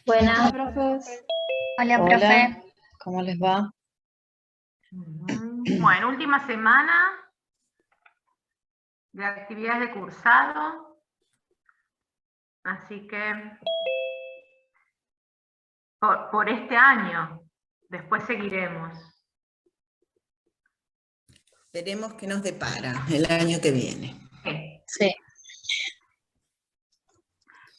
Buenas, Profes. hola, Hola, profe. ¿cómo les va? Bueno, última semana de actividades de cursado, así que por este año, después seguiremos. Veremos qué nos depara el año que viene. Sí.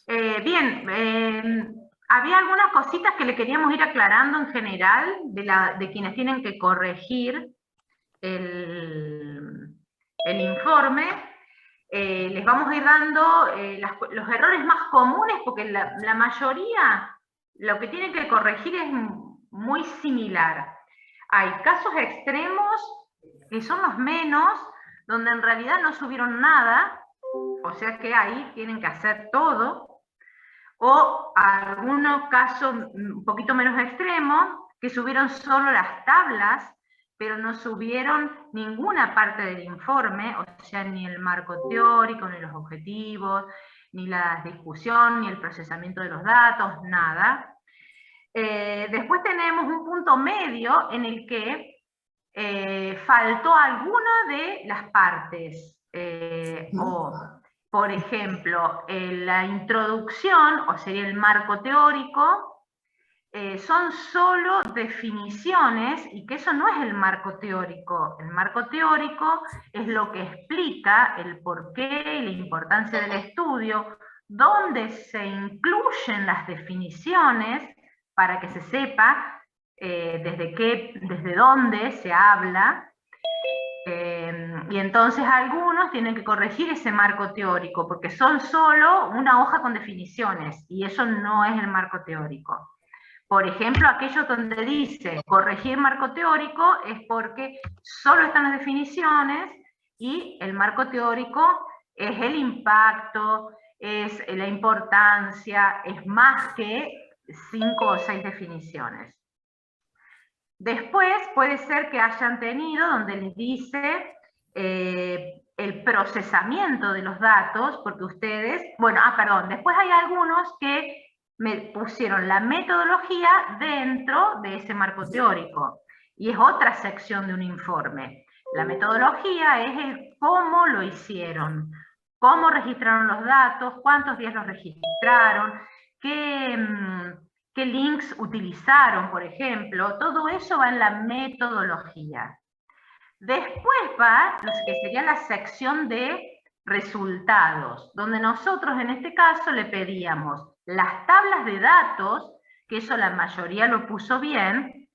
Bien, había algunas cositas que le queríamos ir aclarando en general de quienes tienen que corregir el informe. Les vamos a ir dando los errores más comunes, porque la mayoría lo que tienen que corregir es muy similar. Hay casos extremos, que son los menos, donde en realidad no subieron nada, o sea que ahí tienen que hacer todo, o algunos casos un poquito menos extremos, que subieron solo las tablas, pero no subieron ninguna parte del informe, o sea, ni el marco teórico, ni los objetivos, ni la discusión, ni el procesamiento de los datos, nada. Después tenemos un punto medio en el que faltó alguna de las partes, o por ejemplo, la introducción, o sería el marco teórico, son solo definiciones, y que eso no es el marco teórico. El marco teórico es lo que explica el porqué y la importancia del estudio, donde se incluyen las definiciones para que se sepa desde dónde se habla. Y entonces algunos tienen que corregir ese marco teórico, porque son solo una hoja con definiciones, y eso no es el marco teórico. Por ejemplo, aquello donde dice corregir marco teórico es porque solo están las definiciones, y el marco teórico es el impacto, es la importancia, es más que 5 o 6 definiciones. Después puede ser que hayan tenido donde les dice el procesamiento de los datos, porque ustedes, después hay algunos que me pusieron la metodología dentro de ese marco teórico, y es otra sección de un informe. La metodología es el cómo lo hicieron, cómo registraron los datos, cuántos días los registraron, qué links utilizaron, por ejemplo. Todo eso va en la metodología. Después va lo que sería la sección de resultados, donde nosotros en este caso le pedíamos las tablas de datos, que eso la mayoría lo puso bien,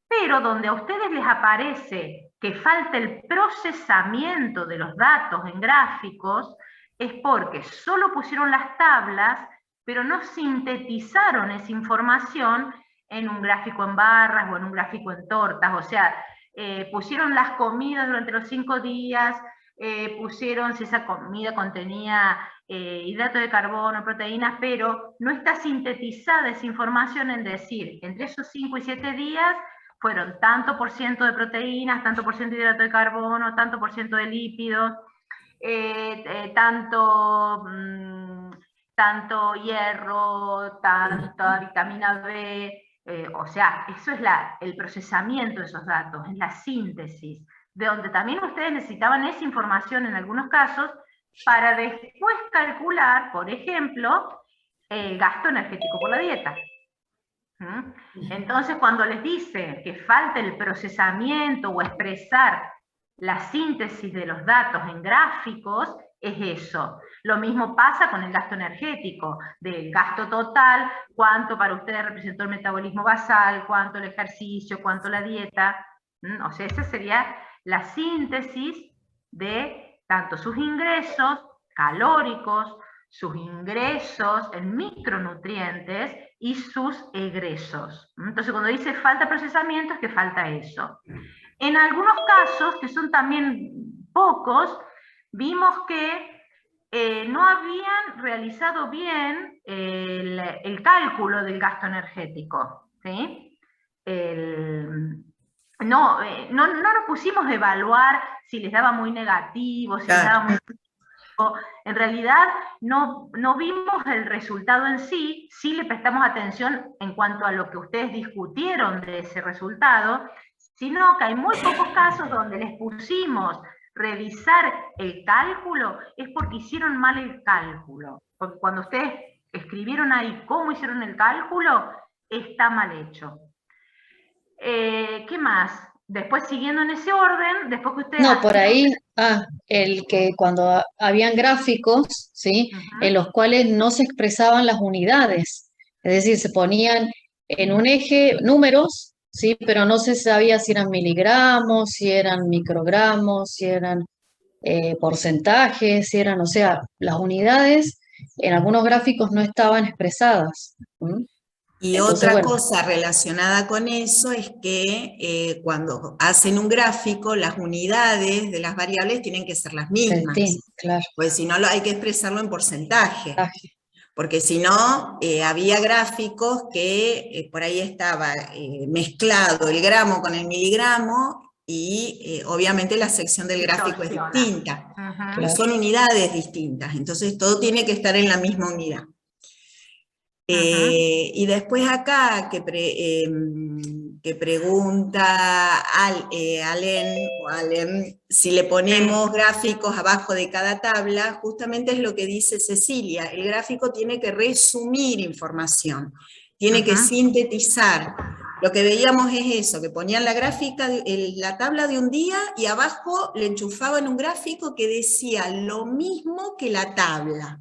pero donde a ustedes les aparece que falta el procesamiento de los datos en gráficos, es porque solo pusieron las tablas, pero no sintetizaron esa información en un gráfico en barras o en un gráfico en tortas. O sea, pusieron las comidas durante los 5 días, pusieron si esa comida contenía hidrato de carbono, proteínas, pero no está sintetizada esa información en decir, entre esos 5 y 7 días fueron tanto por ciento de proteínas, tanto por ciento de hidrato de carbono, tanto por ciento de lípidos, tanto hierro, tanta vitamina B, o sea, eso es el procesamiento de esos datos, es la síntesis, de donde también ustedes necesitaban esa información en algunos casos para después calcular, por ejemplo, el gasto energético por la dieta. Entonces, cuando les dice que falta el procesamiento o expresar la síntesis de los datos en gráficos, es eso. Lo mismo pasa con el gasto energético, del gasto total, cuánto para ustedes representó el metabolismo basal, cuánto el ejercicio, cuánto la dieta. O sea, esa sería la síntesis de tanto sus ingresos calóricos, sus ingresos en micronutrientes y sus egresos. Entonces, cuando dice falta procesamiento, es que falta eso. En algunos casos, que son también pocos, vimos que no habían realizado bien el cálculo del gasto energético, ¿sí? No nos pusimos a evaluar si les daba muy negativo, si les daba muy... en realidad no vimos el resultado en sí, sí le prestamos atención en cuanto a lo que ustedes discutieron de ese resultado, sino que hay muy pocos casos donde les pusimos revisar el cálculo, es porque hicieron mal el cálculo. Porque cuando ustedes escribieron ahí cómo hicieron el cálculo, está mal hecho. ¿Qué más? Después, siguiendo en ese orden, después que ustedes... No, por ahí, el que cuando habían gráficos, ¿sí? En los cuales no se expresaban las unidades, es decir, se ponían en un eje números, ¿sí? Pero no se sabía si eran miligramos, si eran microgramos, si eran porcentajes, si eran, o sea, las unidades en algunos gráficos no estaban expresadas. Y Entonces, otra bueno, cosa relacionada con eso es que cuando hacen un gráfico, las unidades de las variables tienen que ser las mismas, claro. pues si no hay que expresarlo en porcentaje, porque si no, había gráficos que por ahí estaba mezclado el gramo con el miligramo y obviamente la sección del gráfico es distinta, pero son unidades distintas, entonces todo tiene que estar en la misma unidad. Y después acá que pregunta Alem si le ponemos gráficos abajo de cada tabla, justamente es lo que dice Cecilia, el gráfico tiene que resumir información, tiene que sintetizar. Lo que veíamos es eso, que ponían la gráfica, la tabla de un día y abajo le enchufaban un gráfico que decía lo mismo que la tabla.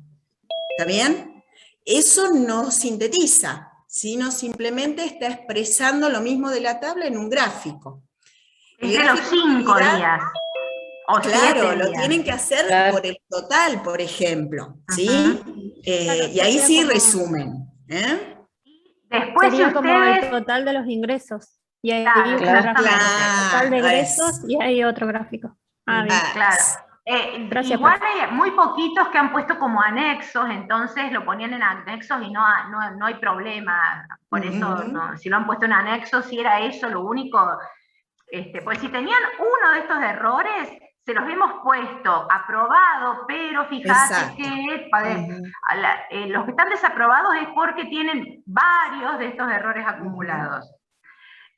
¿Está bien? Eso no sintetiza, sino simplemente está expresando lo mismo de la tabla en un gráfico. Es de los 5 días. O claro, lo días. tienen que hacer por el total, por ejemplo, ¿sí? Y ahí sí resumen. Después sería si como ustedes... el total de los ingresos. Y hay Claro, un gráfico. exactamente. Total de egresos y hay otro gráfico. Bien. Claro. Gracias, Igual hay muy poquitos que han puesto como anexos, entonces lo ponían en anexos y no hay problema. Por eso, si lo han puesto en anexos, si era eso lo único. Pues si tenían uno de estos errores, se los hemos puesto aprobado, pero fíjate que los que están desaprobados es porque tienen varios de estos errores acumulados.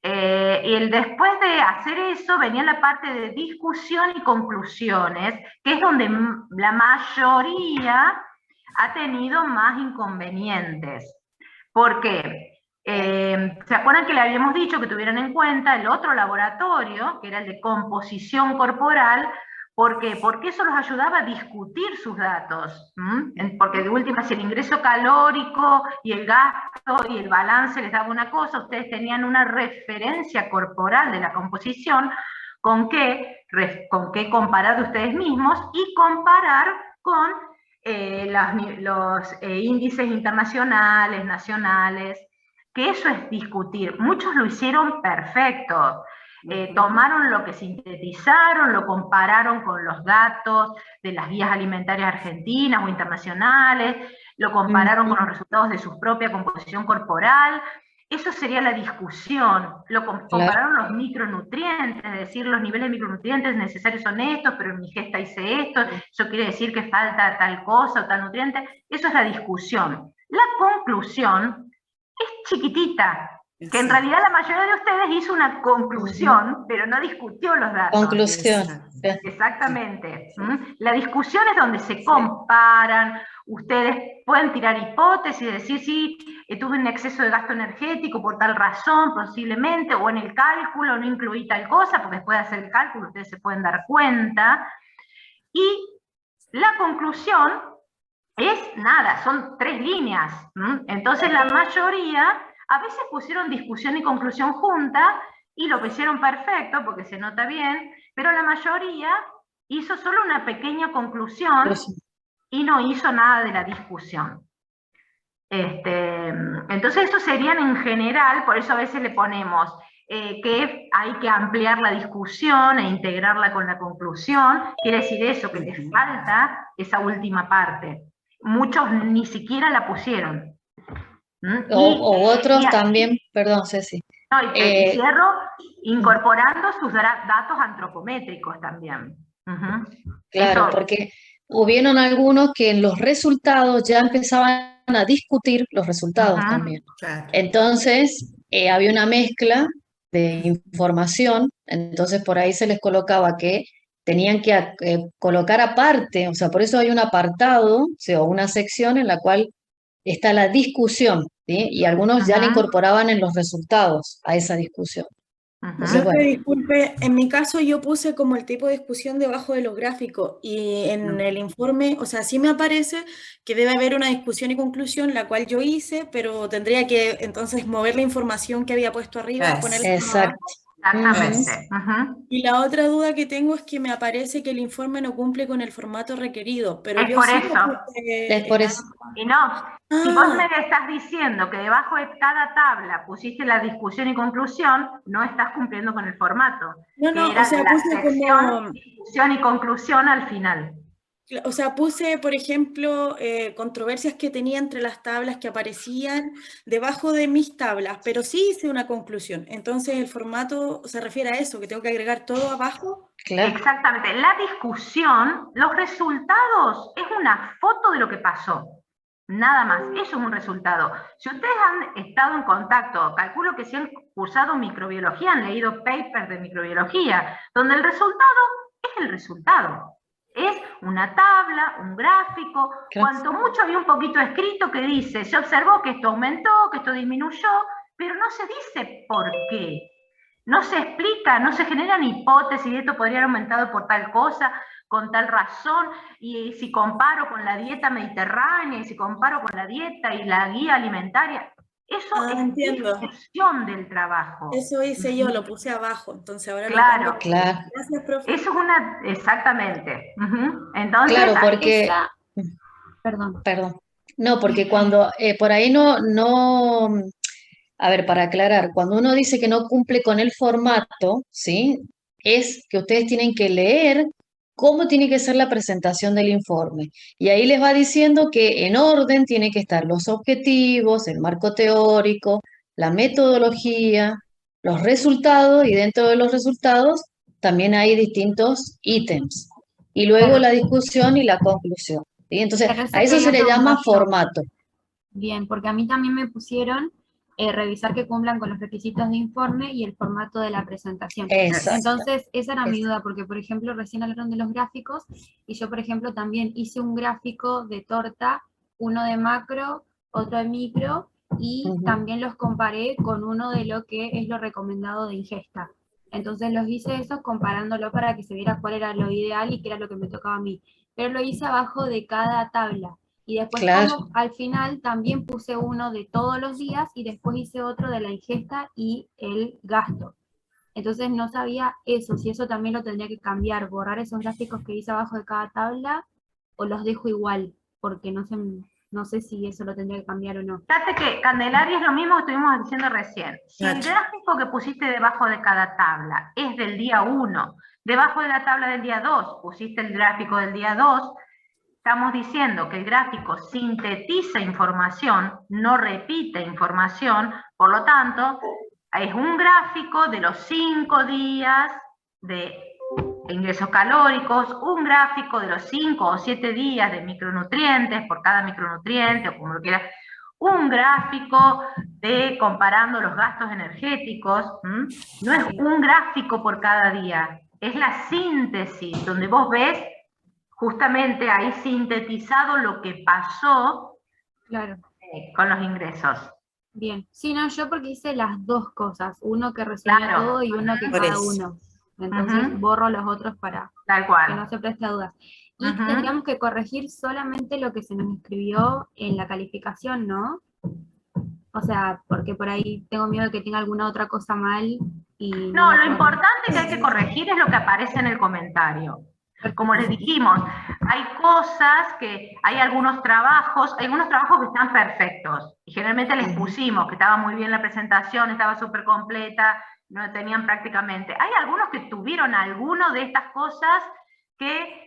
Y después de hacer eso venía la parte de discusión y conclusiones, que es donde la mayoría ha tenido más inconvenientes. ¿Por qué? ¿Se acuerdan que le habíamos dicho que tuvieran en cuenta el otro laboratorio, que era el de composición corporal? ¿Por qué? Porque eso los ayudaba a discutir sus datos. Porque de última, si el ingreso calórico y el gasto y el balance les daba una cosa, ustedes tenían una referencia corporal de la composición con qué comparar de ustedes mismos y comparar con los índices internacionales, nacionales, que eso es discutir. Muchos lo hicieron perfecto. Tomaron lo que sintetizaron, lo compararon con los datos de las guías alimentarias argentinas o internacionales, lo compararon con los resultados de su propia composición corporal. Eso sería la discusión. Compararon los micronutrientes, es decir, los niveles de micronutrientes necesarios son estos, pero en mi ingesta hice esto, eso quiere decir que falta tal cosa o tal nutriente. Eso es la discusión. La conclusión es chiquitita, que en realidad la mayoría de ustedes hizo una conclusión, pero no discutió los datos. Conclusión. Exactamente. La discusión es donde se comparan, ustedes pueden tirar hipótesis, decir, sí, tuve un exceso de gasto energético por tal razón, posiblemente, o en el cálculo no incluí tal cosa, porque después de hacer el cálculo ustedes se pueden dar cuenta. Y la conclusión es nada, son 3 líneas. Entonces la mayoría a veces pusieron discusión y conclusión juntas y lo hicieron perfecto porque se nota bien, pero la mayoría hizo solo una pequeña conclusión y no hizo nada de la discusión. Entonces eso serían en general, por eso a veces le ponemos que hay que ampliar la discusión e integrarla con la conclusión, quiere decir eso, que les falta esa última parte. Muchos ni siquiera la pusieron. O otros también, perdón, Ceci. No, y cierro incorporando sus datos antropométricos también. Claro, eso. porque hubieron algunos que en los resultados ya empezaban a discutir los resultados Ajá. también. Claro. Entonces, había una mezcla de información, entonces por ahí se les colocaba que tenían que colocar aparte, o sea, por eso hay un apartado, o sea, una sección en la cual está la discusión, ¿sí? Y algunos ya le Ajá. incorporaban en los resultados a esa discusión. Entonces, Ajá. Profe, bueno, disculpe, en mi caso yo puse como el tipo de discusión debajo de los gráficos y en el informe, o sea, sí me aparece que debe haber una discusión y conclusión, la cual yo hice, pero tendría que entonces mover la información que había puesto arriba, Es. ponerla más exacto. abajo. Exactamente. Ajá. Y la otra duda que tengo es que me aparece que el informe no cumple con el formato requerido, pero Es yo por sí eso. lo puse Es por en eso. Y no, si vos me Ah, estás diciendo que debajo de cada tabla pusiste la discusión y conclusión, no estás cumpliendo con el formato, no, que no, o era sea, la puse sección como, discusión y conclusión al final. o sea, puse, por ejemplo, controversias que tenía entre las tablas que aparecían debajo de mis tablas, pero sí hice una conclusión. Entonces, el formato se refiere a eso, que tengo que agregar todo abajo. Claro. Exactamente. La discusión, los resultados, es una foto de lo que pasó. Nada más. Eso es un resultado. Si ustedes han estado en contacto, calculo que si han cursado microbiología, han leído papers de microbiología, donde el resultado es el resultado. Es una tabla, un gráfico, Claro. cuanto mucho había un poquito escrito que dice, se observó que esto aumentó, que esto disminuyó, pero no se dice por qué. No se explica, no se generan hipótesis de esto podría haber aumentado por tal cosa, con tal razón, y si comparo con la dieta mediterránea, y si comparo con la dieta y la guía alimentaria, eso es Entiendo. difusión del trabajo. Eso hice yo, lo puse abajo, entonces ahora lo Claro. cambio. Claro. Gracias, profe. Eso es una, exactamente. Entonces, Claro, porque, Esa, perdón. perdón, no, porque cuando por ahí no, a ver, para aclarar, cuando uno dice que no cumple con el formato, ¿sí? Es que ustedes tienen que leer cómo tiene que ser la presentación del informe. Y ahí les va diciendo que en orden tiene que estar los objetivos, el marco teórico, la metodología, los resultados, y dentro de los resultados también hay distintos ítems. Y luego Claro. la discusión y la conclusión, ¿sí? Entonces, Pero eso a eso se quería le llama preguntar yo. formato. Bien, porque a mí también me pusieron revisar que cumplan con los requisitos de informe y el formato de la presentación. Exacto. Entonces, esa era mi duda, porque por ejemplo, recién hablaron de los gráficos, y yo, por ejemplo, también hice un gráfico de torta, uno de macro, otro de micro, y Ujú. también los comparé con uno de lo que es lo recomendado de ingesta. Entonces los hice esos comparándolo para que se viera cuál era lo ideal y qué era lo que me tocaba a mí. Pero lo hice abajo de cada tabla. Y después Claro. como al final también puse uno de todos los días y después hice otro de la ingesta y el gasto. Entonces no sabía eso, si eso también lo tendría que cambiar, borrar esos gráficos que hice abajo de cada tabla o los dejo igual, porque no sé si eso lo tendría que cambiar o no. fíjate que Candelaria es lo mismo que estuvimos diciendo recién. Si el gráfico que pusiste debajo de cada tabla es del día 1, debajo de la tabla del día 2 pusiste el gráfico del día 2, estamos diciendo que el gráfico sintetiza información, no repite información, por lo tanto, es un gráfico de los 5 días de ingresos calóricos, un gráfico de los 5 o 7 días de micronutrientes por cada micronutriente, o como lo quieras, un gráfico de comparando los gastos energéticos, no es un gráfico por cada día, es la síntesis, donde vos ves justamente ahí sintetizado lo que pasó Claro. Con los ingresos. Bien. Sí, no, yo porque hice las dos cosas, uno que resumía Claro. todo y uno que Por cada eso. uno. Entonces borro los otros para Tal que cual. no se preste a dudas. Y tendríamos que corregir solamente lo que se nos escribió en la calificación, ¿no? O sea, porque por ahí tengo miedo de que tenga alguna otra cosa mal y No, la lo pueda- importante que hay que corregir es lo que aparece en el comentario. Como les dijimos, hay cosas que, hay algunos trabajos que están perfectos, y generalmente les pusimos que estaba muy bien la presentación, estaba súper completa, no tenían prácticamente. Hay algunos que tuvieron alguno de estas cosas que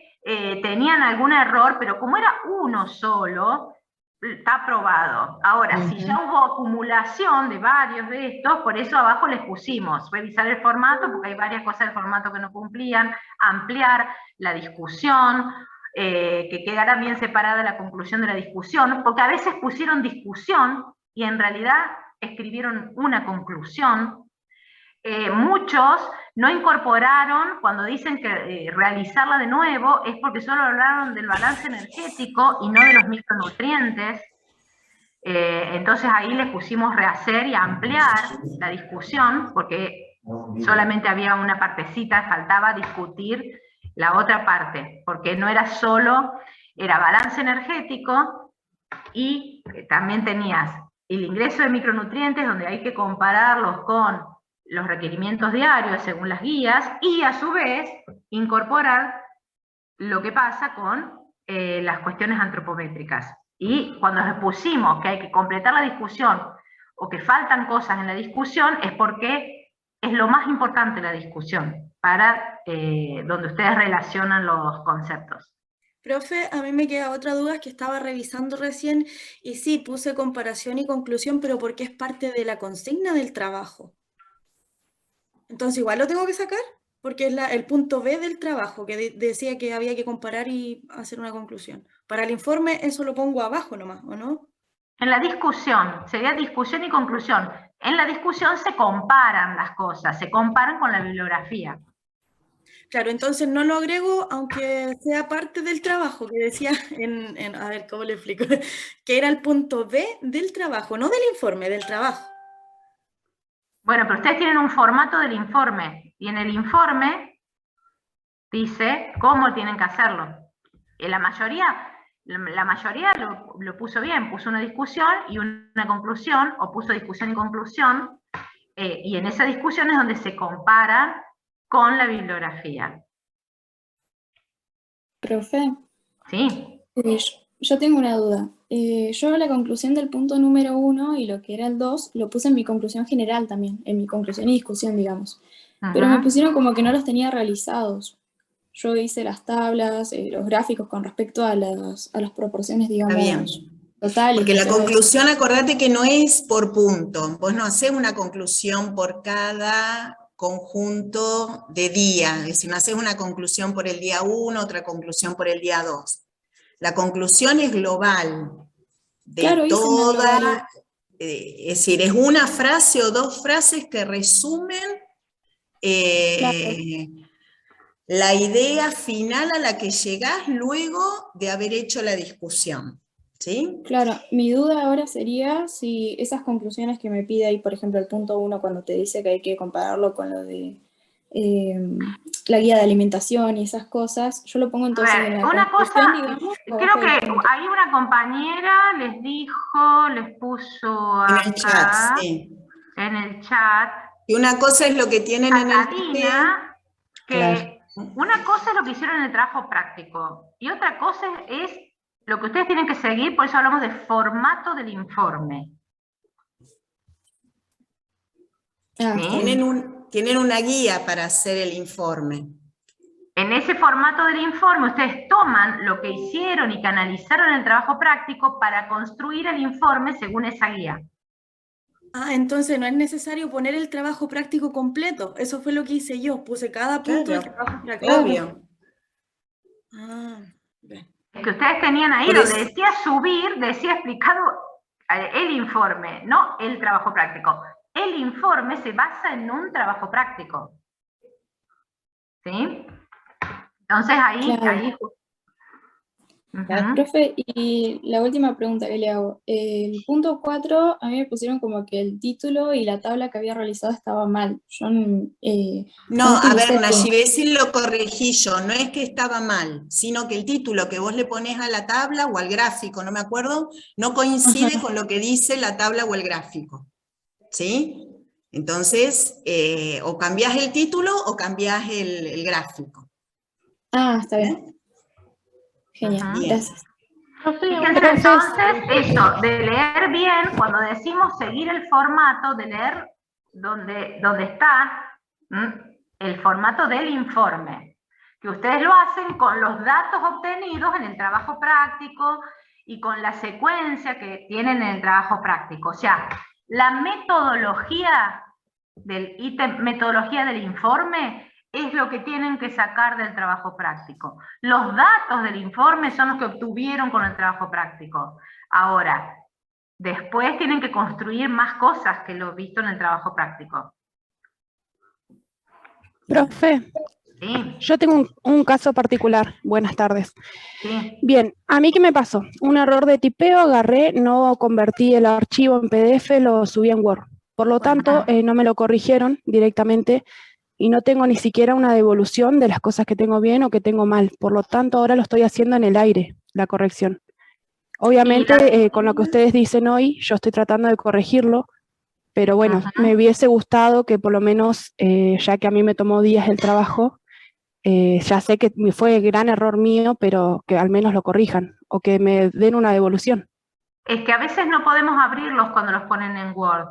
tenían algún error, pero como era uno solo, está aprobado. Ahora, si ya hubo acumulación de varios de estos, por eso abajo les pusimos revisar el formato, porque hay varias cosas del formato que no cumplían, ampliar la discusión, que quedara bien separada la conclusión de la discusión, porque a veces pusieron discusión y en realidad escribieron una conclusión. Muchos no incorporaron, cuando dicen que realizarla de nuevo, es porque solo hablaron del balance energético y no de los micronutrientes. Entonces ahí les pusimos rehacer y ampliar la discusión, porque solamente había una partecita, faltaba discutir la otra parte, porque no era solo, era balance energético y también tenías el ingreso de micronutrientes, donde hay que compararlos con los requerimientos diarios según las guías, y a su vez incorporar lo que pasa con las cuestiones antropométricas. Y cuando les pusimos que hay que completar la discusión o que faltan cosas en la discusión, es porque es lo más importante la discusión, para donde ustedes relacionan los conceptos. Profe, a mí me queda otra duda que estaba revisando recién, y sí, puse comparación y conclusión, pero porque es parte de la consigna del trabajo. Entonces igual lo tengo que sacar, porque es el punto B del trabajo, que decía que había que comparar y hacer una conclusión. Para el informe eso lo pongo abajo nomás, ¿o no? En la discusión, sería discusión y conclusión. En la discusión se comparan las cosas, se comparan con la bibliografía. Claro, entonces no lo agrego, aunque sea parte del trabajo, que decía a ver, ¿cómo le explico? Que era el punto B del trabajo, no del informe, del trabajo. Bueno, pero ustedes tienen un formato del informe, y en el informe dice cómo tienen que hacerlo. La mayoría lo puso bien, puso una discusión y una conclusión, o puso discusión y conclusión, y en esa discusión es donde se compara con la bibliografía. Profe, ¿Sí? yo tengo una duda. Yo la conclusión del punto número 1 y lo que era el 2 lo puse en mi conclusión general también, en mi conclusión y discusión, digamos. Pero me pusieron como que no los tenía realizados. Yo hice las tablas, los gráficos con respecto a las proporciones, digamos, totales. Porque la conclusión, acordate que no es por punto. Vos no hacés una conclusión por cada conjunto de día. Es decir, no hacés una conclusión por el día 1, otra conclusión por el día 2. La conclusión es global, de claro, toda, es decir, es una frase o dos frases que resumen la idea final a la que llegás luego de haber hecho la discusión. ¿Sí? Claro, mi duda ahora sería si esas conclusiones que me pide ahí, por ejemplo, el punto 1, cuando te dice que hay que compararlo con lo de la guía de alimentación y esas cosas, yo lo pongo entonces en la una cosa, digamos, creo que ahí una compañera les dijo, les puso acá, en el chat, sí. En el chat, y una cosa es lo que tienen en el chat, que una cosa es lo que hicieron en el trabajo práctico, y otra cosa es lo que ustedes tienen que seguir, por eso hablamos de formato del informe. ¿Sí? Tienen una guía para hacer el informe. En ese formato del informe ustedes toman lo que hicieron y que analizaron en el trabajo práctico para construir el informe según esa guía. Ah, entonces no es necesario poner el trabajo práctico completo. Eso fue lo que hice yo, puse cada punto del trabajo práctico. Obvio. Que ustedes tenían ahí, donde decía subir, decía explicado el informe, no el trabajo práctico. El informe se basa en un trabajo práctico. ¿Sí? Entonces ahí... Claro. Profe, y la última pregunta que le hago. El punto 4, a mí me pusieron como que el título y la tabla que había realizado estaba mal. Yo no, a ver, Nayibesin, lo corregí yo, no es que estaba mal, sino que el título que vos le ponés a la tabla o al gráfico, no me acuerdo, no coincide con lo que dice la tabla o el gráfico. ¿Sí? Entonces, o cambiás el título o cambiás el gráfico. Ah, está bien. Genial, gracias. Entonces, eso, de leer bien, cuando decimos seguir el formato, de leer donde está el formato del informe, que ustedes lo hacen con los datos obtenidos en el trabajo práctico y con la secuencia que tienen en el trabajo práctico. O sea, la metodología del ítem, metodología del informe, es lo que tienen que sacar del trabajo práctico. Los datos del informe son los que obtuvieron con el trabajo práctico. Ahora, después tienen que construir más cosas que lo visto en el trabajo práctico. Profe, Sí, yo tengo un caso particular. Buenas tardes. sí. Bien, ¿a mí qué me pasó? Un error de tipeo, agarré, no convertí el archivo en PDF, lo subí en Word. Por lo tanto, no me lo corrigieron directamente y no tengo ni siquiera una devolución de las cosas que tengo bien o que tengo mal. Por lo tanto, ahora lo estoy haciendo en el aire, la corrección. Obviamente, con lo que ustedes dicen hoy, yo estoy tratando de corregirlo, pero bueno, me hubiese gustado que por lo menos, ya que a mí me tomó días el trabajo, ya sé que fue gran error mío, pero que al menos lo corrijan o que me den una devolución. Es que a veces no podemos abrirlos cuando los ponen en Word.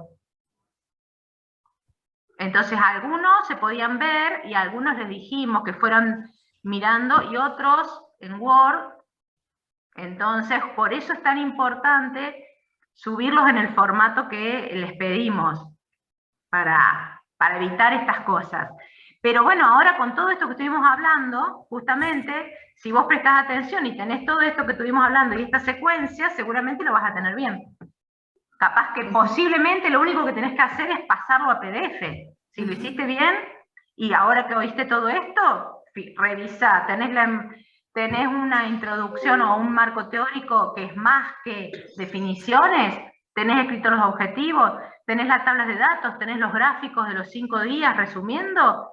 Entonces algunos se podían ver y a algunos les dijimos que fueran mirando y otros en Word. Entonces por eso es tan importante subirlos en el formato que les pedimos para evitar estas cosas. Pero bueno, ahora con todo esto que estuvimos hablando, justamente, si vos prestás atención y tenés todo esto que estuvimos hablando y esta secuencia, seguramente lo vas a tener bien. Capaz que posiblemente lo único que tenés que hacer es pasarlo a PDF. Si lo hiciste bien, y ahora que oíste todo esto, revisa, tenés una introducción o un marco teórico que es más que definiciones, tenés escritos los objetivos, tenés las tablas de datos, tenés los gráficos de los 5 días resumiendo,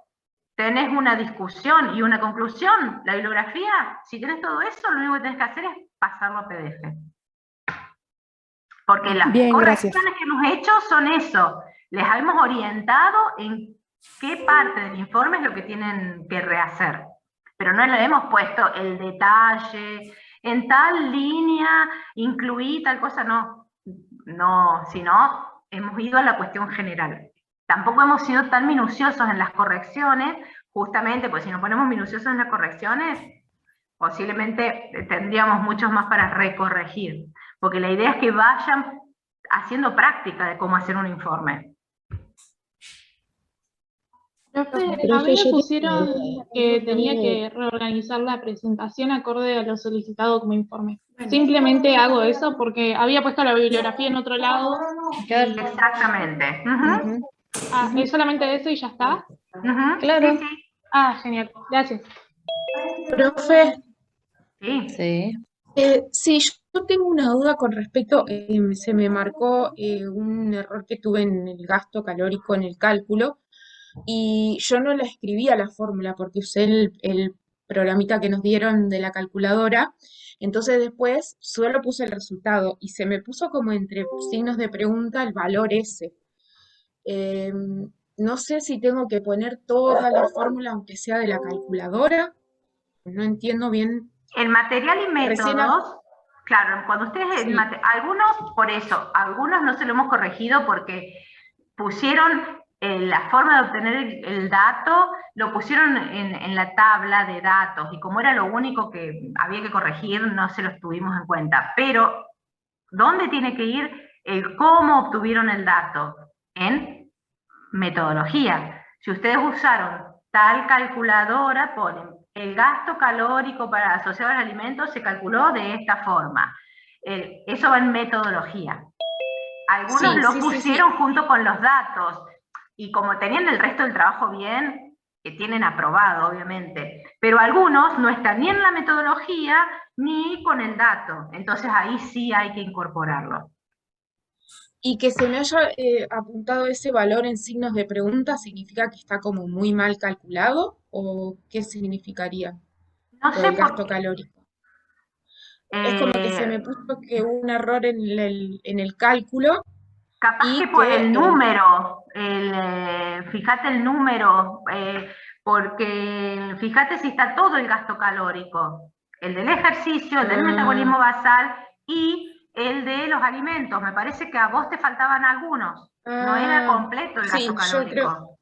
tenés una discusión y una conclusión, la bibliografía. Si tenés todo eso, lo único que tenés que hacer es pasarlo a PDF. Porque las correcciones que hemos hecho son eso. Les hemos orientado en qué parte del informe es lo que tienen que rehacer. Pero no le hemos puesto el detalle, en tal línea incluí tal cosa, no. No, sino hemos ido a la cuestión general. Tampoco hemos sido tan minuciosos en las correcciones, justamente, pues si nos ponemos minuciosos en las correcciones, posiblemente tendríamos muchos más para recorregir, porque la idea es que vayan haciendo práctica de cómo hacer un informe. Profe, a mí me pusieron que tenía que reorganizar la presentación acorde a lo solicitado como informe. Simplemente hago eso porque había puesto la bibliografía en otro lado. Exactamente. ¿Es solamente eso y ya está? Claro. Sí, sí. Genial. Gracias. Profe, Sí. sí, yo tengo una duda con respecto, se me marcó un error que tuve en el gasto calórico en el cálculo y yo no la escribí a la fórmula porque usé el programita que nos dieron de la calculadora, entonces después solo puse el resultado y se me puso como entre signos de pregunta el valor ese. No sé si tengo que poner toda la fórmula aunque sea de la calculadora, no entiendo bien. El material y métodos, claro, cuando ustedes, Sí. Algunos, por eso, algunos no se lo hemos corregido porque pusieron la forma de obtener el dato, lo pusieron en la tabla de datos, y como era lo único que había que corregir, no se los tuvimos en cuenta. Pero, ¿dónde tiene que ir el cómo obtuvieron el dato? En metodología. Si ustedes usaron tal calculadora, ponen el gasto calórico para asociado al alimento se calculó de esta forma. Eso va en metodología. Algunos lo pusieron junto con los datos, y como tenían el resto del trabajo bien, que tienen aprobado, obviamente, pero algunos no están ni en la metodología ni con el dato, entonces ahí sí hay que incorporarlo. Y que se me haya apuntado ese valor en signos de pregunta, ¿significa que está como muy mal calculado? ¿O qué significaría No sé el gasto calórico? Es como que se me puso que hubo un error en el cálculo. Capaz que por el número, fíjate el número, porque fíjate si está todo el gasto calórico, el del ejercicio, el del metabolismo basal y el de los alimentos. Me parece que a vos te faltaban algunos, no era completo el gasto calórico.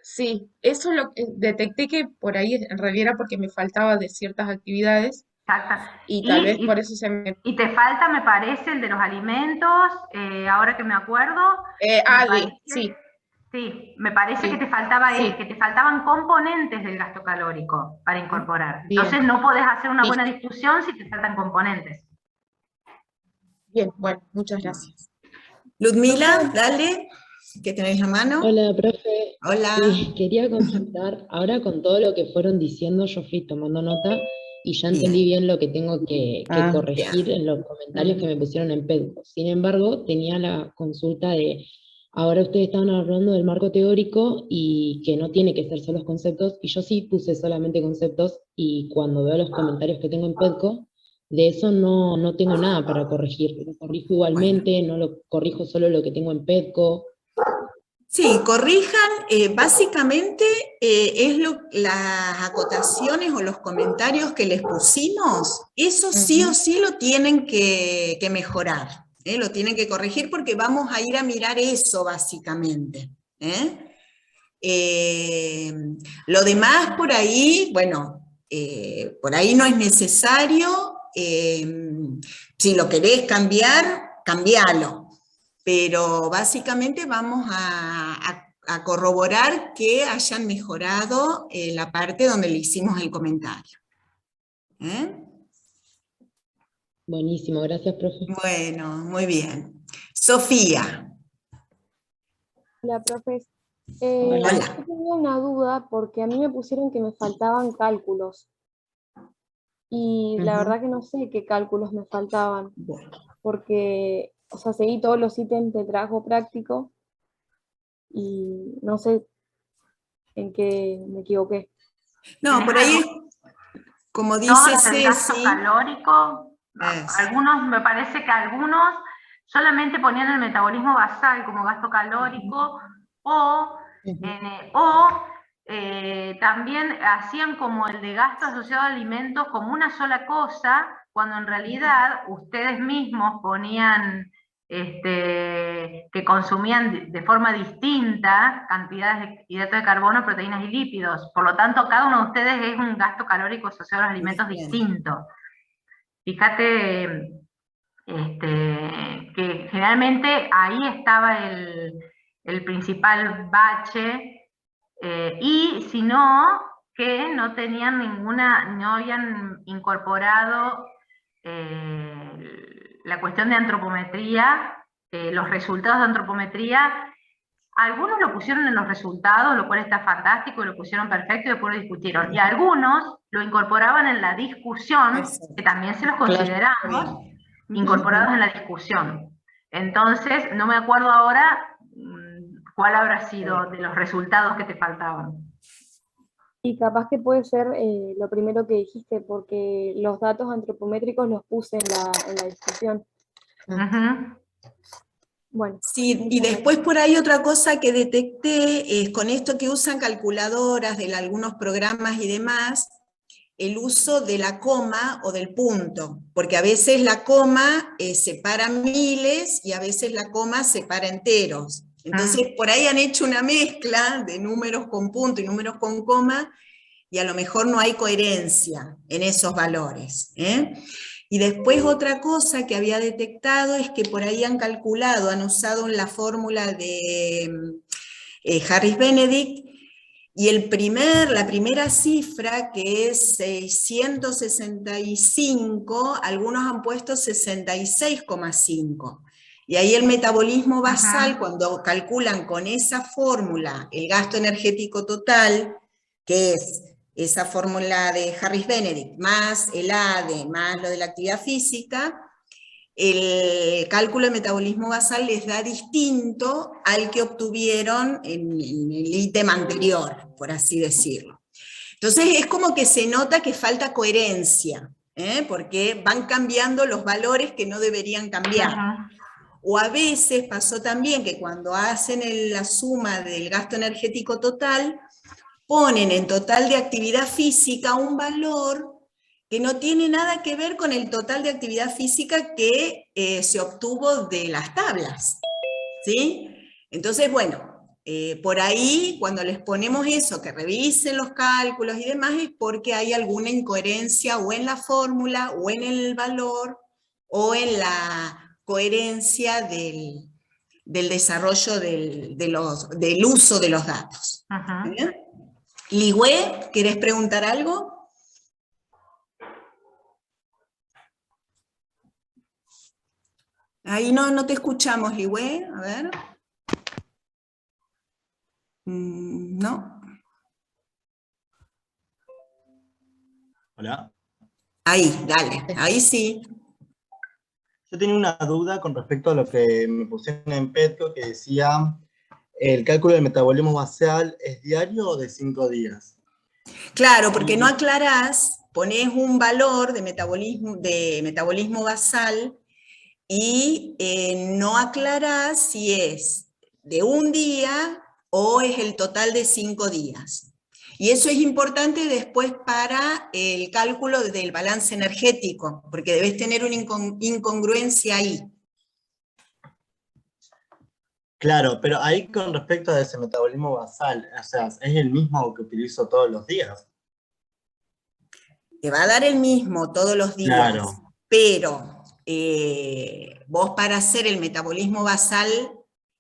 Sí, eso lo detecté que por ahí en realidad era porque me faltaba de ciertas actividades. Exacto. Y tal vez por eso se me... Y te falta, me parece, el de los alimentos, ahora que me acuerdo. sí. Sí, me parece que te faltaba que te faltaban componentes del gasto calórico para incorporar. Bien. Entonces no podés hacer una Sí. buena discusión si te faltan componentes. Bien, bueno, muchas gracias. Ludmila, dale, que tenés la mano. Hola, profe. Hola. Sí, quería consultar, ahora con todo lo que fueron diciendo, yo fui tomando nota y ya entendí bien lo que tengo que corregir en los comentarios que me pusieron en PEDCO. Sin embargo, tenía la consulta de, ahora ustedes estaban hablando del marco teórico y que no tiene que ser solo los conceptos, y yo sí puse solamente conceptos, y cuando veo los comentarios que tengo en PEDCO, de eso no tengo nada para corregir. Lo corrijo igualmente, no lo corrijo solo lo que tengo en PEDCO. Sí, corrijan, básicamente las acotaciones o los comentarios que les pusimos, eso sí o sí lo tienen que mejorar, lo tienen que corregir porque vamos a ir a mirar eso básicamente. Lo demás por ahí, bueno, por ahí no es necesario, si lo querés cambiar, cambialo. Pero básicamente vamos a corroborar que hayan mejorado la parte donde le hicimos el comentario. Buenísimo, gracias, profe. Bueno, muy bien. Sofía. Hola, profe. Hola. Yo tenía una duda porque a mí me pusieron que me faltaban cálculos. Y la verdad que no sé qué cálculos me faltaban. Porque, o sea, seguí todos los ítems de trabajo práctico y no sé en qué me equivoqué. No, por ahí, como dice Todos el gasto Ceci, calórico, algunos, me parece que algunos solamente ponían el metabolismo basal como gasto calórico, o también hacían como el de gasto asociado a alimentos como una sola cosa, cuando en realidad ustedes mismos ponían que consumían de forma distinta cantidades de hidratos de carbono, proteínas y lípidos. Por lo tanto, cada uno de ustedes es un gasto calórico asociado a los alimentos distinto. Fíjate que generalmente ahí estaba el principal bache, y si no, que no tenían no habían incorporado la cuestión de antropometría, los resultados de antropometría. Algunos lo pusieron en los resultados, lo cual está fantástico, y lo pusieron perfecto y después lo discutieron. Y algunos lo incorporaban en la discusión, que también se los consideramos incorporados en la discusión. Entonces, no me acuerdo ahora cuál habrá sido de los resultados que te faltaban. Y capaz que puede ser lo primero que dijiste, porque los datos antropométricos los puse en la discusión. Bueno. Sí, y después por ahí otra cosa que detecté es con esto que usan calculadoras de algunos programas y demás, el uso de la coma o del punto, porque a veces la coma separa miles y a veces la coma separa enteros. Entonces por ahí han hecho una mezcla de números con punto y números con coma, y a lo mejor no hay coherencia en esos valores. Y después otra cosa que había detectado es que por ahí han calculado, han usado la fórmula de Harris-Benedict, y la primera cifra, que es 665, algunos han puesto 66,5. Y ahí el metabolismo basal, cuando calculan con esa fórmula el gasto energético total, que es esa fórmula de Harris-Benedict, más el ADE, más lo de la actividad física, el cálculo de metabolismo basal les da distinto al que obtuvieron en el ítem anterior, por así decirlo. Entonces es como que se nota que falta coherencia, porque van cambiando los valores que no deberían cambiar. O a veces pasó también que cuando hacen la suma del gasto energético total, ponen en total de actividad física un valor que no tiene nada que ver con el total de actividad física que se obtuvo de las tablas, ¿sí? Entonces, bueno, por ahí cuando les ponemos eso, que revisen los cálculos y demás, es porque hay alguna incoherencia o en la fórmula, o en el valor, o en la coherencia de del desarrollo del uso de los datos. ¿Bien? Ligüe, ¿querés preguntar algo? Ahí no te escuchamos, Ligüe, a ver. No. Hola. Ahí, dale, ahí sí. Yo tenía una duda con respecto a lo que me pusieron en Petco, que decía, ¿el cálculo del metabolismo basal es diario o de 5 días? Claro, porque no aclarás, ponés un valor de metabolismo basal y no aclarás si es de un día o es el total de 5 días. Y eso es importante después para el cálculo del balance energético, porque debes tener una incongruencia ahí. Claro, pero ahí con respecto a ese metabolismo basal, o sea, ¿es el mismo que utilizo todos los días? Te va a dar el mismo todos los días, claro. Pero vos para hacer el metabolismo basal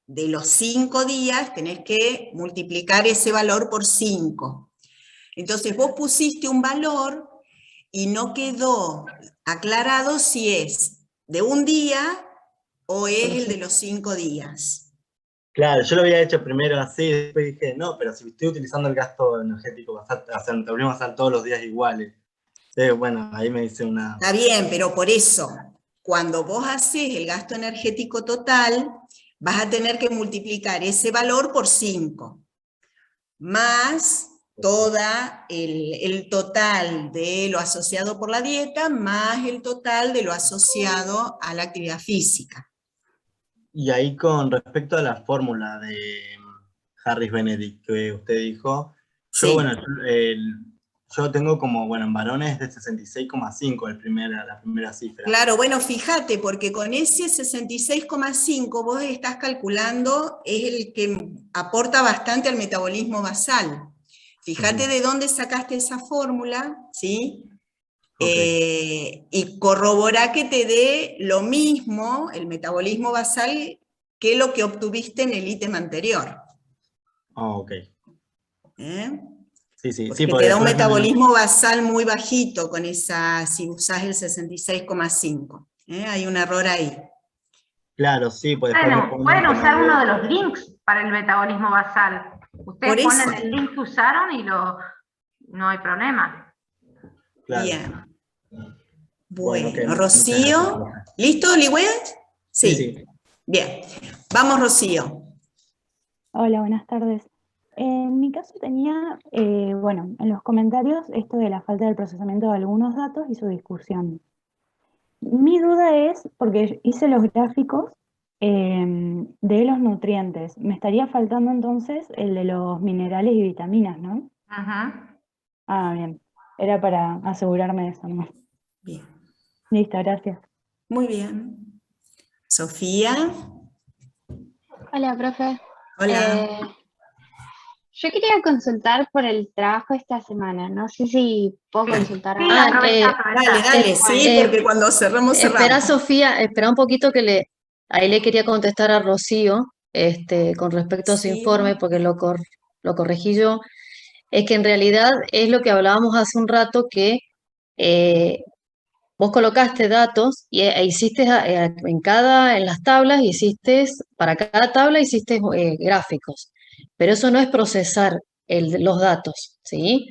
de los 5 días tenés que multiplicar ese valor por 5. Entonces vos pusiste un valor y no quedó aclarado si es de un día o es el de los 5 días. Claro, yo lo había hecho primero así, después dije, no, pero si estoy utilizando el gasto energético basal, o sea, el metabolismo basal todos los días iguales. Entonces, bueno, ahí me hice una... Está bien, pero por eso, cuando vos haces el gasto energético total, vas a tener que multiplicar ese valor por 5, más toda el total de lo asociado por la dieta, más el total de lo asociado a la actividad física. Y ahí con respecto a la fórmula de Harris Benedict que usted dijo, yo, sí. Bueno, yo tengo como, bueno, en varones de 66,5 la primera cifra. Claro, bueno, fíjate, porque con ese 66,5 vos estás calculando, es el que aporta bastante al metabolismo basal. Fíjate de dónde sacaste esa fórmula, ¿sí? Okay. Y corrobora que te dé lo mismo, el metabolismo basal, que lo que obtuviste en el ítem anterior. Ok. Sí, porque te da un metabolismo basal muy bajito con esa, si usás el 66,5. Hay un error ahí. Claro, sí. Pues bueno, pueden usar uno de los links para el metabolismo basal. Ustedes ponen el link que usaron y no hay problema. Claro. Bien. Bueno, Rocío. ¿Listo, Ligüet? Sí. Sí. Bien. Vamos, Rocío. Hola, buenas tardes. En mi caso tenía, bueno, en los comentarios esto de la falta del procesamiento de algunos datos y su discusión. Mi duda es, porque hice los gráficos de los nutrientes, me estaría faltando entonces el de los minerales y vitaminas, ¿no? Ajá. Ah, bien. Era para asegurarme de eso, ¿no? Bien. Listo, gracias. Muy bien. Sofía. Hola, profe. Hola. Yo quería consultar por el trabajo esta semana. No sé si puedo consultar algo. Dale, sí, porque cuando cerramos. Espera, Sofía, espera un poquito que ahí le quería contestar a Rocío, con respecto a su informe, porque lo corregí yo. Es que en realidad es lo que hablábamos hace un rato, que vos colocaste datos e hiciste en las tablas, para cada tabla hiciste gráficos, pero eso no es procesar los datos, ¿sí?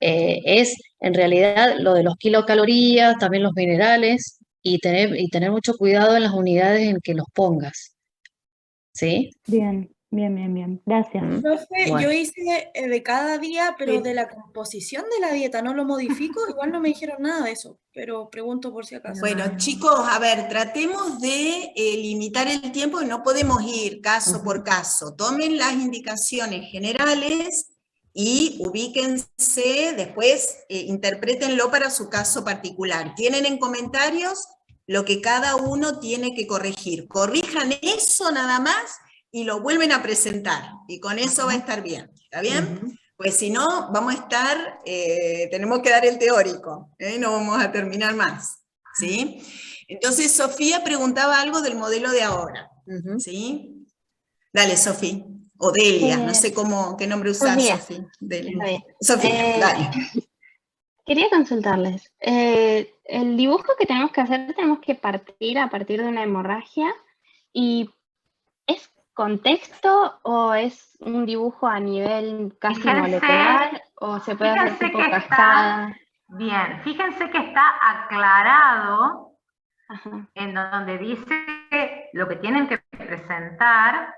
Es en realidad lo de los kilocalorías, también los minerales, y tener mucho cuidado en las unidades en que los pongas, ¿sí? Bien. Bien. Gracias. Profe, Bueno. yo hice de cada día, pero de la composición de la dieta, no lo modifico, igual no me dijeron nada de eso, pero pregunto por si acaso. Bueno, chicos, a ver, tratemos de limitar el tiempo y no podemos ir caso por caso. Tomen las indicaciones generales y ubíquense, después interprétenlo para su caso particular. Tienen en comentarios lo que cada uno tiene que corregir. Corrijan eso nada más y lo vuelven a presentar, y con eso va a estar bien, ¿está bien? Pues si no, vamos a estar, tenemos que dar el teórico, no vamos a terminar más, ¿sí? Entonces, Sofía preguntaba algo del modelo de ahora, ¿sí? Dale, Sofi. O Delia, no sé qué nombre usar, Sofi. Sofi, dale. Quería consultarles. El dibujo que tenemos que hacer, tenemos que partir a partir de una hemorragia. ¿Y es con texto o es un dibujo a nivel casi molecular? ¿O se puede hacer tipo cascada? Bien, fíjense que está aclarado en donde dice lo que tienen que presentar.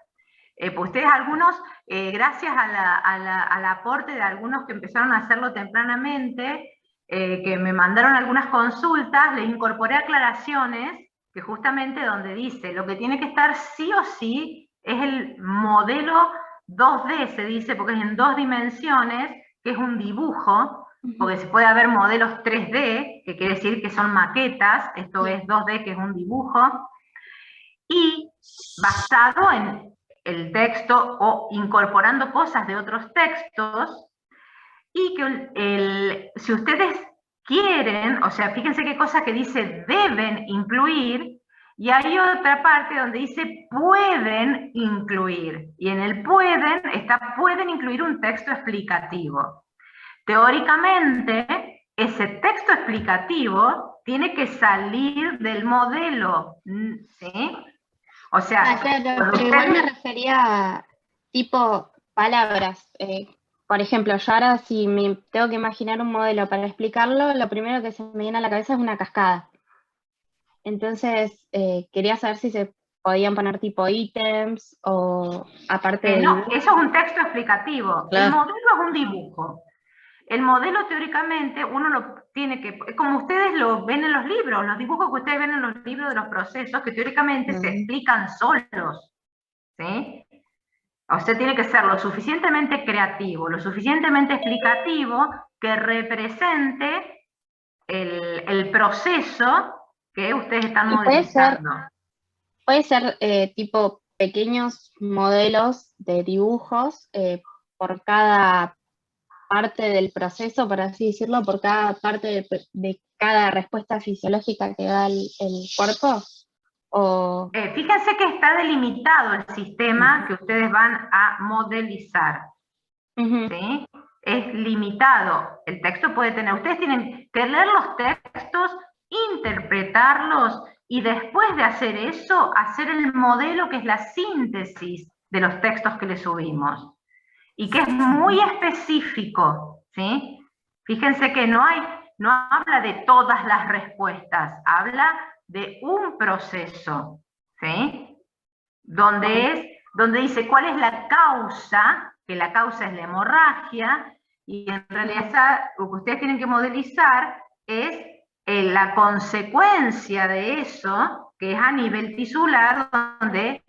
Pues ustedes algunos, gracias al aporte de algunos que empezaron a hacerlo tempranamente, que me mandaron algunas consultas, les incorporé aclaraciones, que justamente donde dice, lo que tiene que estar sí o sí es el modelo 2D, se dice, porque es en 2 dimensiones, que es un dibujo, porque se puede haber modelos 3D, que quiere decir que son maquetas, esto es 2D, que es un dibujo, y basado en el texto o incorporando cosas de otros textos, y que si ustedes quieren, o sea, fíjense qué cosa que dice deben incluir, y hay otra parte donde dice pueden incluir, y en el pueden incluir un texto explicativo. Teóricamente, ese texto explicativo tiene que salir del modelo, ¿sí? O sea, claro, pero igual me refería a tipo palabras. Por ejemplo, yo ahora si me tengo que imaginar un modelo para explicarlo, lo primero que se me viene a la cabeza es una cascada. Entonces, quería saber si se podían poner tipo ítems o aparte de... No, eso es un texto explicativo. Claro. El modelo es un dibujo. El modelo teóricamente uno lo tiene que, como ustedes lo ven en los libros, los dibujos que ustedes ven en los libros de los procesos, que teóricamente se explican solos, ¿sí? O sea, tiene que ser lo suficientemente creativo, lo suficientemente explicativo, que represente el proceso que ustedes están modelizando. Puede ser tipo pequeños modelos de dibujos por cada parte del proceso, por así decirlo, por cada parte de cada respuesta fisiológica que da el cuerpo? ¿O... fíjense que está delimitado el sistema que ustedes van a modelizar, ¿sí? Es limitado. El texto puede tener, ustedes tienen que leer los textos, interpretarlos y después de hacer eso, hacer el modelo que es la síntesis de los textos que le subimos. Y que es muy específico, ¿sí? Fíjense que no habla de todas las respuestas, habla de un proceso, ¿sí? Donde dice cuál es la causa, que la causa es la hemorragia, y en realidad lo que ustedes tienen que modelizar es la consecuencia de eso, que es a nivel tisular, donde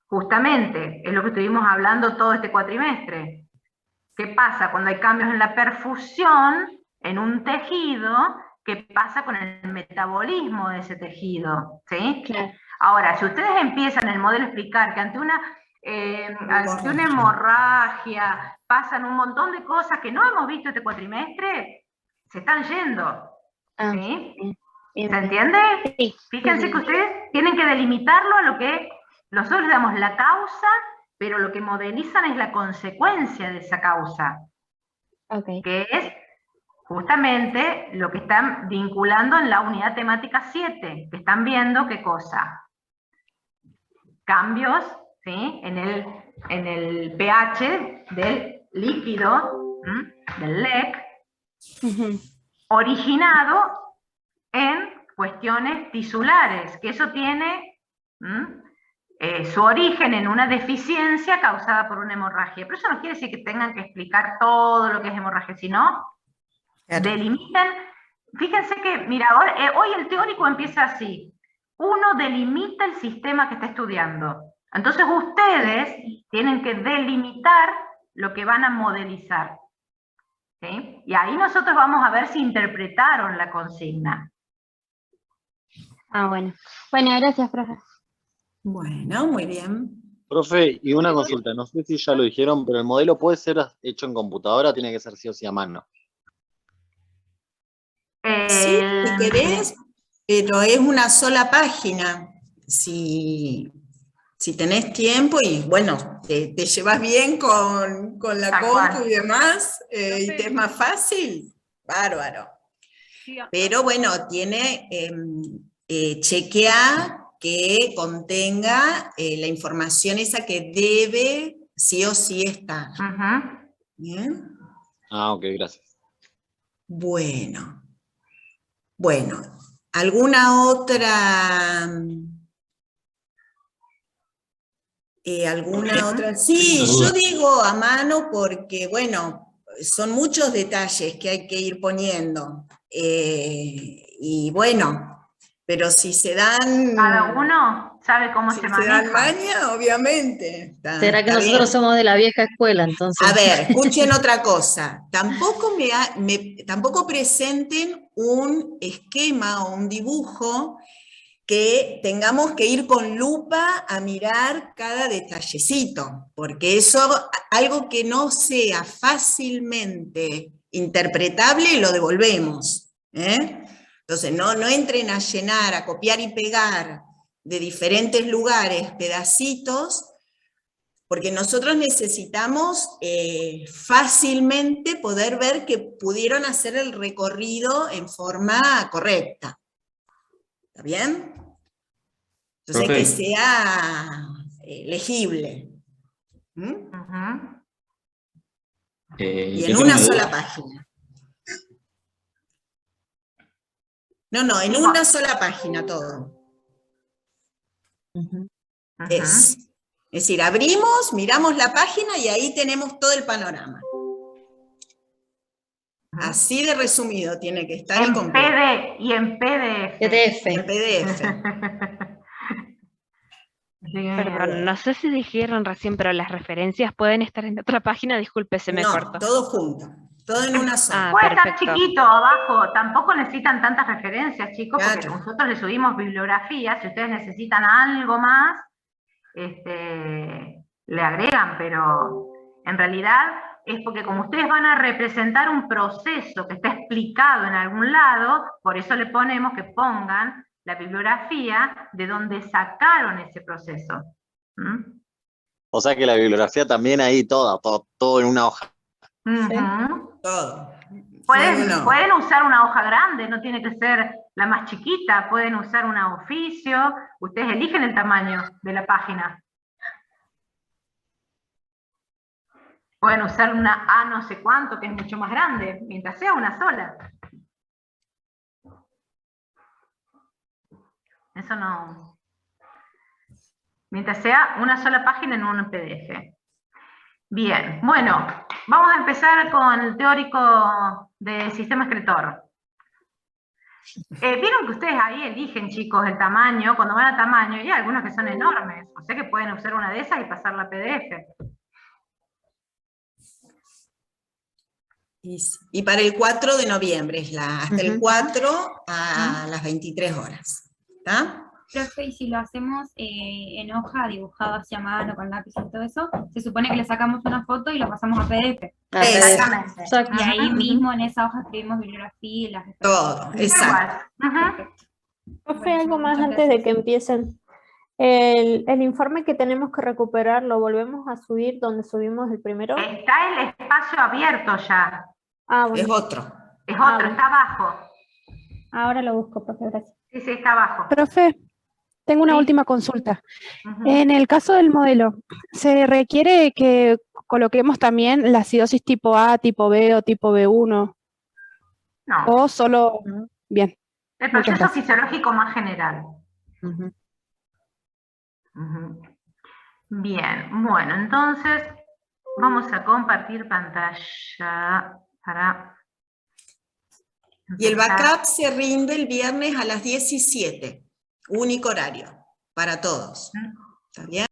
justamente es lo que estuvimos hablando todo este cuatrimestre. ¿Qué pasa cuando hay cambios en la perfusión, en un tejido? ¿Qué pasa con el metabolismo de ese tejido? ¿Sí? Claro. Ahora, si ustedes empiezan el modelo a explicar que ante una hemorragia pasan un montón de cosas que no hemos visto este cuatrimestre, se están yendo. ¿Sí? ¿Se entiende? Sí. Fíjense que ustedes tienen que delimitarlo a lo que nosotros le damos la causa, pero lo que modelizan es la consecuencia de esa causa. Que es justamente lo que están vinculando en la unidad temática 7, que están viendo qué cosa. Cambios, ¿sí? en el pH del líquido, del LEC, originado en cuestiones tisulares, que eso tiene su origen en una deficiencia causada por una hemorragia. Pero eso no quiere decir que tengan que explicar todo lo que es hemorragia, sino delimitan. Fíjense que, mira, hoy el teórico empieza así. Uno delimita el sistema que está estudiando. Entonces ustedes tienen que delimitar lo que van a modelizar. ¿Sí? Y ahí nosotros vamos a ver si interpretaron la consigna. Bueno. Bueno, gracias, profe. Bueno, muy bien. Profe, y una consulta, no sé si ya lo dijeron, pero el modelo puede ser hecho en computadora, tiene que ser sí o sí a mano. Sí, si querés, pero es una sola página. Si Si tenés tiempo y bueno, te llevas bien con la compu y demás, y te es más fácil, bárbaro. Pero bueno, chequea que contenga la información esa que debe sí o sí estar. ¿Bien? Ah, ok, gracias. Bueno, ¿alguna otra? ¿Alguna otra? Sí, yo digo a mano porque, bueno, son muchos detalles que hay que ir poniendo. Y bueno, pero si se dan... Cada uno sabe cómo se maneja. Si se dan maña, obviamente. ¿Será que nosotros somos de la vieja escuela, entonces? A ver, escuchen otra cosa. Tampoco presenten un esquema o un dibujo que tengamos que ir con lupa a mirar cada detallecito, porque eso, algo que no sea fácilmente interpretable, lo devolvemos. Entonces, no entren a llenar, a copiar y pegar de diferentes lugares pedacitos, porque nosotros necesitamos fácilmente poder ver que pudieron hacer el recorrido en forma correcta. ¿Está bien? Entonces, que sea legible. Y en una sola página. No, en una sola página todo. Es decir, abrimos, miramos la página y ahí tenemos todo el panorama. Así de resumido tiene que estar el completo. Y en PDF. En PDF. Perdón, no sé si dijeron recién, pero las referencias pueden estar en otra página, disculpe, se me cortó. No, todo junto, todo en una sola. Puede estar chiquito abajo, tampoco necesitan tantas referencias, chicos, porque nosotros les subimos bibliografía, si ustedes necesitan algo más, le agregan, pero en realidad es porque como ustedes van a representar un proceso que está explicado en algún lado, por eso le ponemos que pongan la bibliografía de donde sacaron ese proceso. O sea que la bibliografía también ahí todo en una hoja. Todo. Pueden usar una hoja grande, no tiene que ser la más chiquita, pueden usar una oficio, ustedes eligen el tamaño de la página. Pueden usar una A no sé cuánto, que es mucho más grande, mientras sea una sola. Eso no... Mientras sea una sola página en un PDF. Bien, bueno, vamos a empezar con el teórico de sistema escritor. Vieron que ustedes ahí eligen, chicos, el tamaño, cuando van a tamaño, y hay algunos que son enormes, o sea que pueden usar una de esas y pasarla a PDF. Y para el 4 de noviembre, hasta el 4 a las 23 horas. ¿Está? Profe, y si lo hacemos en hoja, dibujado hacia mano, con lápiz y todo eso, se supone que le sacamos una foto y lo pasamos a PDF. Exactamente. Y ahí mismo en esa hoja escribimos bibliografía y las referencias. Todo, exacto. Profe, algo más antes de que empiecen. El informe que tenemos que recuperar, ¿lo volvemos a subir donde subimos el primero? Está el espacio abierto ya. Ah, bueno. Es otro. Es otro, está abajo. Ahora lo busco, profe, gracias. Sí, está abajo. Profe, tengo una última consulta. En el caso del modelo, ¿se requiere que coloquemos también la acidosis tipo A, tipo B o tipo B1? No. ¿O solo...? Bien. El proceso fisiológico más general. Bien, bueno, entonces vamos a compartir pantalla para... Y el backup se rinde el viernes a las 17, único horario, para todos. ¿Está bien?